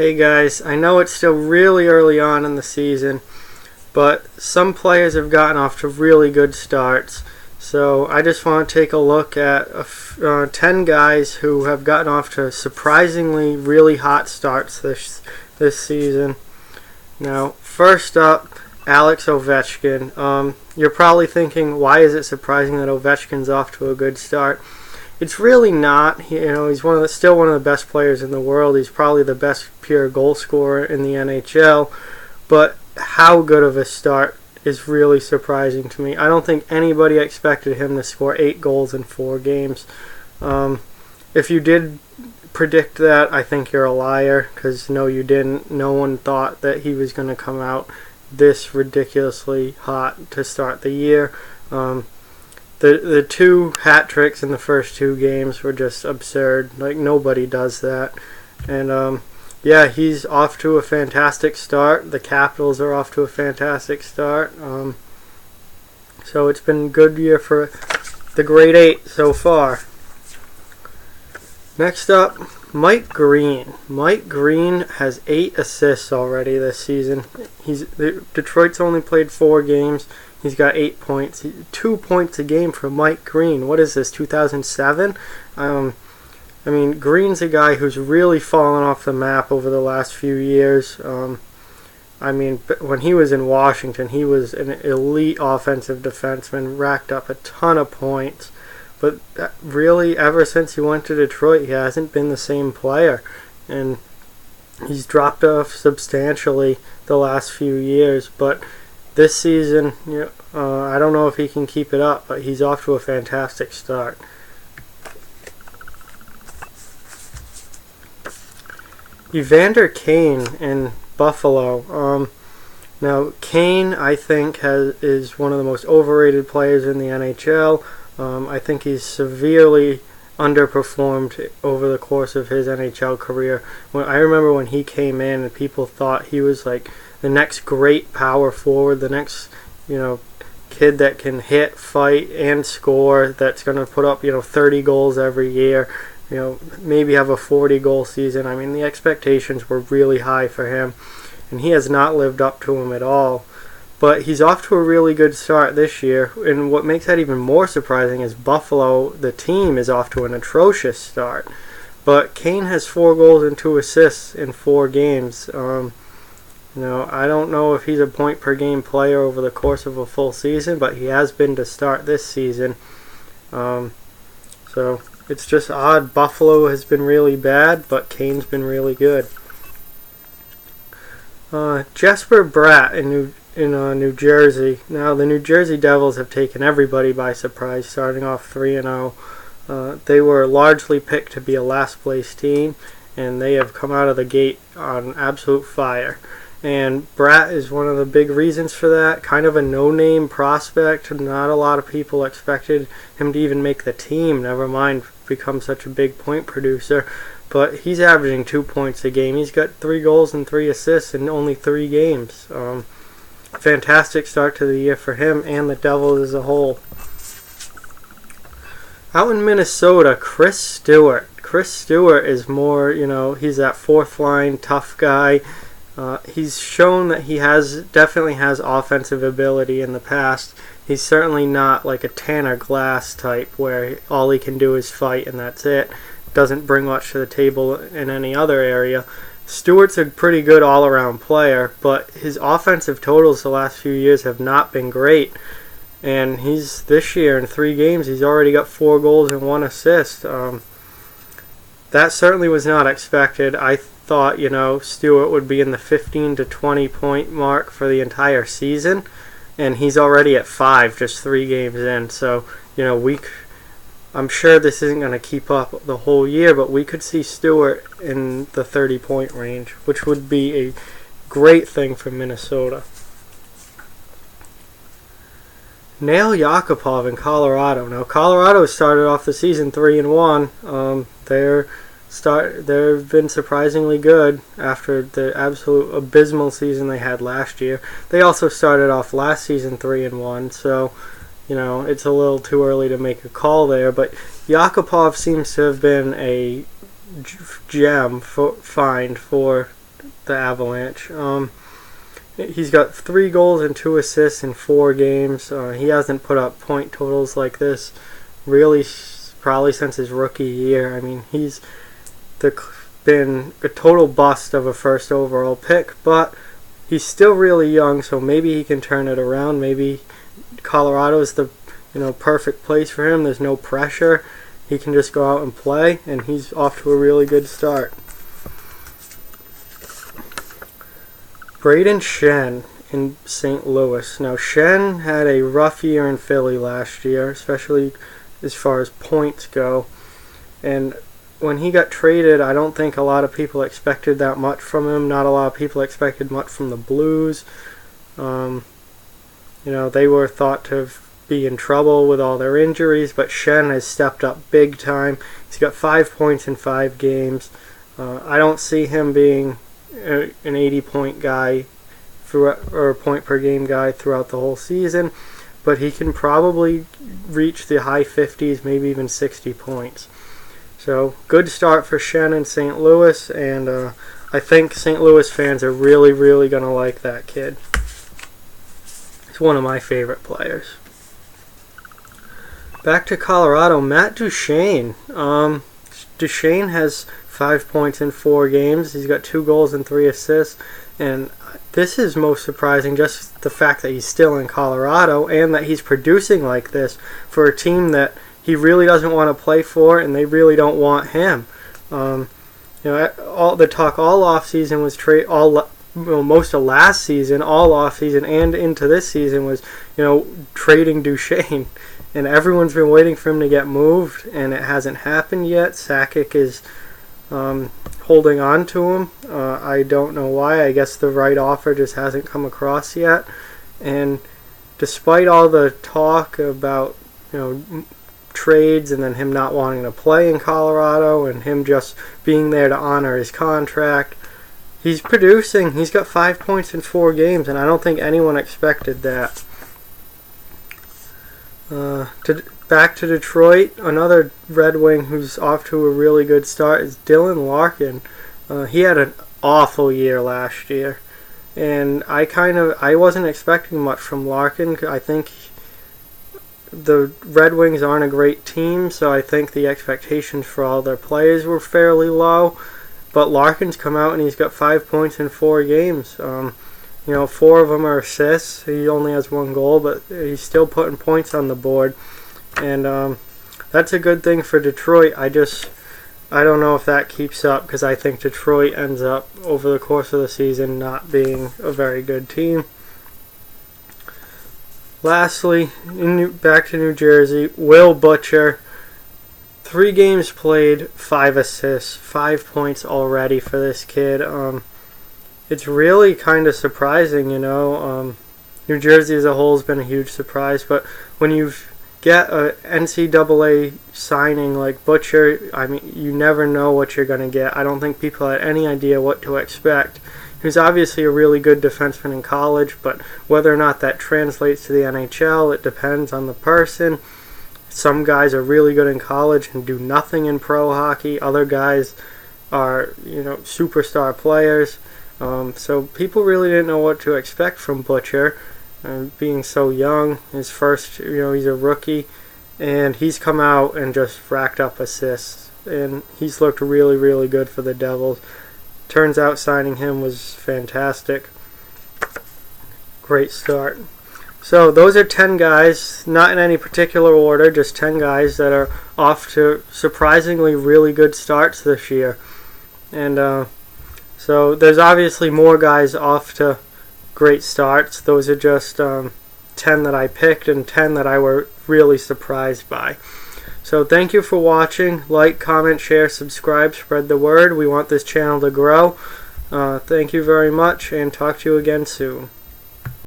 Hey guys, I know it's still really early on in the season, but some players have gotten off to really good starts. So I just want to take a look at 10 guys who have gotten off to surprisingly really hot starts this season. Now, first up, Alex Ovechkin. You're probably thinking, why is it surprising that Ovechkin's off to a good start? It's really not. He's still one of the best players in the world. He's probably the best pure goal scorer in the NHL. But how good of a start is really surprising to me. I don't think anybody expected him to score 8 goals in 4 games. If you did predict that, I think you're a liar, because no, you didn't. No one thought that he was going to come out this ridiculously hot to start the year. The 2 hat tricks in the first 2 games were just absurd. Like, nobody does that. And yeah, he's off to a fantastic start. The Capitals are off to a fantastic start. So it's been a good year for the Great 8 so far. Next up, Mike Green. Mike Green has 8 assists already this season. Detroit's only played 4 games. He's got 8 points. 2 points a game for Mike Green. What is this, 2007? Green's a guy who's really fallen off the map over the last few years. When he was in Washington, he was an elite offensive defenseman, racked up a ton of points. But really, ever since he went to Detroit, he hasn't been the same player. And he's dropped off substantially the last few years. But this season, I don't know if he can keep it up, but he's off to a fantastic start. Evander Kane in Buffalo. Now, Kane, I think, is one of the most overrated players in the NHL. I think he's severely underperformed over the course of his NHL career. I remember when he came in and people thought he was like the next great power forward, the next, kid that can hit, fight, and score, that's going to put up, 30 goals every year, maybe have a 40-goal season. The expectations were really high for him, and he has not lived up to them at all. But he's off to a really good start this year, and what makes that even more surprising is Buffalo, the team, is off to an atrocious start. But Kane has 4 goals and 2 assists in 4 games. I don't know if he's a point-per-game player over the course of a full season, but he has been to start this season. So it's just odd. Buffalo has been really bad, but Kane's been really good. Jasper Bratt in New Jersey. Now, the New Jersey Devils have taken everybody by surprise, starting off 3-0. They were largely picked to be a last-place team, and they have come out of the gate on absolute fire. And Bratt is one of the big reasons for that. Kind of a no-name prospect. Not a lot of people expected him to even make the team, never mind become such a big point producer. But he's averaging 2 points a game. He's got 3 goals and 3 assists in only 3 games. Fantastic start to the year for him and the Devils as a whole. Out in Minnesota, Chris Stewart. Chris Stewart is more, he's that fourth-line tough guy. He's shown that he definitely has offensive ability in the past. He's certainly not like a Tanner Glass type where all he can do is fight and that's it. Doesn't bring much to the table in any other area. Stewart's a pretty good all-around player, but his offensive totals the last few years have not been great. And this year in 3 games, he's already got 4 goals and 1 assist. That certainly was not expected. I thought, Stewart would be in the 15 to 20 point mark for the entire season, and he's already at 5 just 3 games in. So, I'm sure this isn't going to keep up the whole year, but we could see Stewart in the 30-point range, which would be a great thing for Minnesota. Nail Yakupov in Colorado. Now, Colorado started off the season 3-1. They've been surprisingly good after the absolute abysmal season they had last year. They also started off last season 3-1, so it's a little too early to make a call there. But Yakupov seems to have been a gem find for the Avalanche. He's got 3 goals and 2 assists in 4 games. He hasn't put up point totals like this really probably since his rookie year. I mean, he's been a total bust of a first overall pick, but he's still really young, so maybe he can turn it around. Maybe Colorado is the perfect place for him. There's no pressure. He can just go out and play, and he's off to a really good start. Brayden Schenn in St. Louis. Now, Schenn had a rough year in Philly last year, especially as far as points go. And when he got traded, I don't think a lot of people expected that much from him. Not a lot of people expected much from the Blues. They were thought to be in trouble with all their injuries, but Schenn has stepped up big time. He's got 5 points in 5 games. I don't see him being an 80-point guy or a point per game guy throughout the whole season, but he can probably reach the high 50s, maybe even 60 points. So good start for Schenn in St. Louis, and I think St. Louis fans are really, really going to like that kid. He's one of my favorite players. Back to Colorado, Matt Duchene. Duchene has 5 points in 4 games. He's got 2 goals and 3 assists, and this is most surprising, just the fact that he's still in Colorado and that he's producing like this for a team that he really doesn't want to play for, and they really don't want him. All the talk all off season was most of last season, all off season, and into this season was trading Duchene, and everyone's been waiting for him to get moved, and it hasn't happened yet. Sakic is holding on to him. I don't know why. I guess the right offer just hasn't come across yet. And despite all the talk about trades and then him not wanting to play in Colorado and him just being there to honor his contract, he's producing. He's got 5 points in 4 games, and I don't think anyone expected that. Back to Detroit, another Red Wing who's off to a really good start is Dylan Larkin. He had an awful year last year, and I wasn't expecting much from Larkin. I think the Red Wings aren't a great team, so I think the expectations for all their players were fairly low. But Larkin's come out and he's got 5 points in 4 games. 4 of them are assists. He only has 1 goal, but he's still putting points on the board. And that's a good thing for Detroit. I don't know if that keeps up, because I think Detroit ends up, over the course of the season, not being a very good team. Lastly, back to New Jersey, Will Butcher. 3 games played, 5 assists, 5 points already for this kid. It's really kind of surprising, New Jersey as a whole has been a huge surprise, but when you get a NCAA signing like Butcher, I mean, you never know what you're going to get. I don't think people had any idea what to expect. He was obviously a really good defenseman in college, but whether or not that translates to the NHL, it depends on the person. Some guys are really good in college and do nothing in pro hockey. Other guys are, superstar players. So people really didn't know what to expect from Butcher. Being so young, his first, he's a rookie, and he's come out and just racked up assists, and he's looked really, really good for the Devils. Turns out signing him was fantastic. Great start. So those are 10 guys, not in any particular order, just 10 guys that are off to surprisingly really good starts this year. And so there's obviously more guys off to great starts. Those are just 10 that I picked and 10 that I were really surprised by. So thank you for watching. Like, comment, share, subscribe, spread the word. We want this channel to grow. Thank you very much, and talk to you again soon.